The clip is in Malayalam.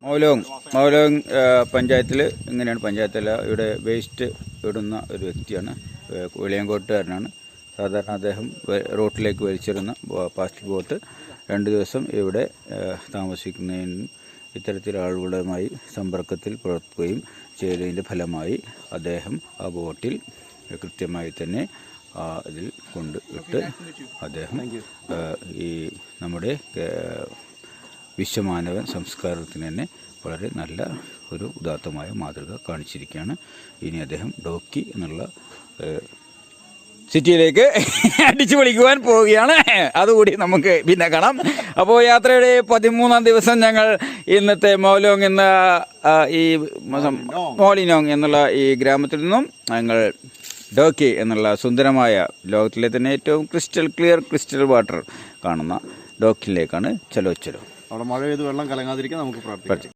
മൗലോങ് പഞ്ചായത്തിൽ ഇങ്ങനെയാണ്. പഞ്ചായത്തില ഇവിടെ വേസ്റ്റ് ഇടുന്ന ഒരു വ്യക്തിയാണ്. വെളിയങ്കോട്ടുകാരനാണ്. സാധാരണ അദ്ദേഹം റോട്ടിലേക്ക് വലിച്ചെറിയുന്ന പ്ലാസ്റ്റിക് ബോട്ട് 2 ദിവസം ഇവിടെ താമസിക്കുന്നതിനും ഇത്തരത്തിൽ ആളുകളുമായി സമ്പർക്കത്തിൽ പുലർത്തുകയും ചെയ്തതിൻ്റെ ഫലമായി അദ്ദേഹം ആ ബോട്ടിൽ കൃത്യമായി തന്നെ ഇതിൽ കൊണ്ട് ഇട്ട് അദ്ദേഹം ഈ നമ്മുടെ വിശ്വമാനവൻ സംസ്കാരത്തിന് തന്നെ വളരെ നല്ല ഒരു ഉദാത്തമായ മാതൃക കാണിച്ചിരിക്കുകയാണ്. ഇനി അദ്ദേഹം ഡോക്കി എന്നുള്ള സിറ്റിയിലേക്ക് അടിച്ചു പൊളിക്കുവാൻ പോവുകയാണ്. അതുകൂടി നമുക്ക് പിന്നെ കാണാം. അപ്പോൾ യാത്രയുടെ 13ാം ദിവസം ഞങ്ങൾ ഇന്നത്തെ മൗലോങ് എന്ന ഈ മോളിനോങ് എന്നുള്ള ഈ ഗ്രാമത്തിൽ നിന്നും ഞങ്ങൾ ഡോക്കി എന്നുള്ള സുന്ദരമായ ലോകത്തിലെ തന്നെ ഏറ്റവും ക്രിസ്റ്റൽ വാട്ടർ കാണുന്ന ഡോക്കിലേക്കാണ് ചലോ. അവിടെ മഴ പെയ്ത് വെള്ളം കലങ്ങാതിരിക്കാൻ നമുക്ക് പ്രാർത്ഥിക്കാം.